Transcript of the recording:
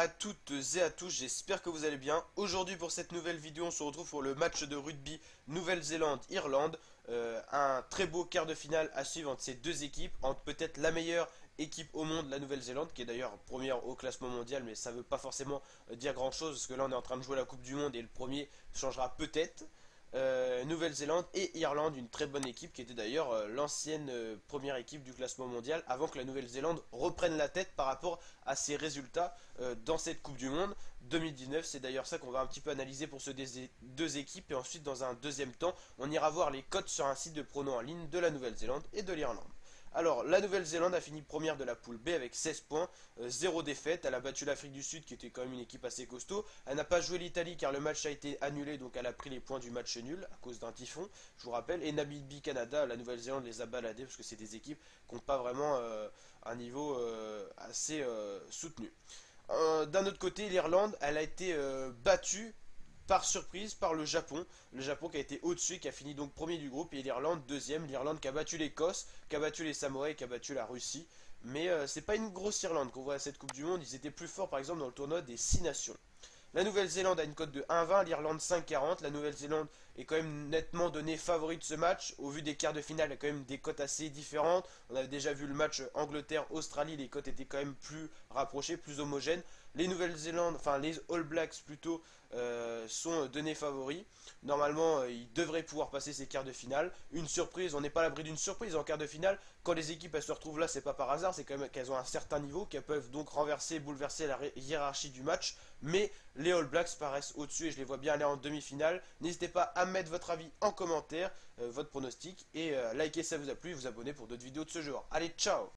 à toutes et à tous, j'espère que vous allez bien. Aujourd'hui pour cette nouvelle vidéo, on se retrouve pour le match de rugby Nouvelle-Zélande-Irlande. Un très beau quart de finale à suivre entre ces deux équipes, entre peut-être la meilleure équipe au monde, la Nouvelle-Zélande, qui est d'ailleurs première au classement mondial, mais ça ne veut pas forcément dire grand-chose, parce que là on est en train de jouer la Coupe du Monde et le premier changera peut-être. Nouvelle-Zélande et Irlande, une très bonne équipe qui était d'ailleurs l'ancienne première équipe du classement mondial avant que la Nouvelle-Zélande reprenne la tête par rapport à ses résultats dans cette Coupe du Monde 2019. C'est d'ailleurs ça qu'on va un petit peu analyser pour ces deux équipes et ensuite dans un deuxième temps on ira voir les cotes sur un site de pronos en ligne de la Nouvelle-Zélande et de l'Irlande. Alors, la Nouvelle-Zélande a fini première de la poule B avec 16 points, 0 défaite. Elle a battu l'Afrique du Sud qui était quand même une équipe assez costaud. Elle n'a pas joué l'Italie car le match a été annulé, donc elle a pris les points du match nul à cause d'un typhon, je vous rappelle. Et Namibie-Canada, la Nouvelle-Zélande les a baladés parce que c'est des équipes qui n'ont pas vraiment un niveau assez soutenu. D'un autre côté, l'Irlande, elle a été battue par surprise par le Japon. Le Japon qui a été au-dessus, qui a fini donc premier du groupe, et l'Irlande deuxième. L'Irlande qui a battu l'Écosse, qui a battu les Samouraïs, qui a battu la Russie. Mais c'est pas une grosse Irlande qu'on voit à cette Coupe du Monde. Ils étaient plus forts par exemple dans le tournoi des 6 nations. La Nouvelle-Zélande a une cote de 1,20, l'Irlande 5,40. La Nouvelle-Zélande est quand même nettement donnée favori de ce match. Au vu des quarts de finale, il y a quand même des cotes assez différentes. On avait déjà vu le match Angleterre-Australie, les cotes étaient quand même plus rapprochées, plus homogènes. Les Nouvelle-Zélande, enfin les All Blacks plutôt, sont donnés favoris. Normalement, ils devraient pouvoir passer ces quarts de finale. Une surprise, on n'est pas à l'abri d'une surprise en quart de finale. Quand les équipes elles se retrouvent là, c'est pas par hasard, c'est quand même qu'elles ont un certain niveau, qu'elles peuvent donc renverser, bouleverser la hiérarchie du match. Mais les All Blacks paraissent au-dessus et je les vois bien aller en demi-finale. N'hésitez pas à mettre votre avis en commentaire, votre pronostic, et likez si ça vous a plu et vous abonner pour d'autres vidéos de ce genre. Allez, ciao!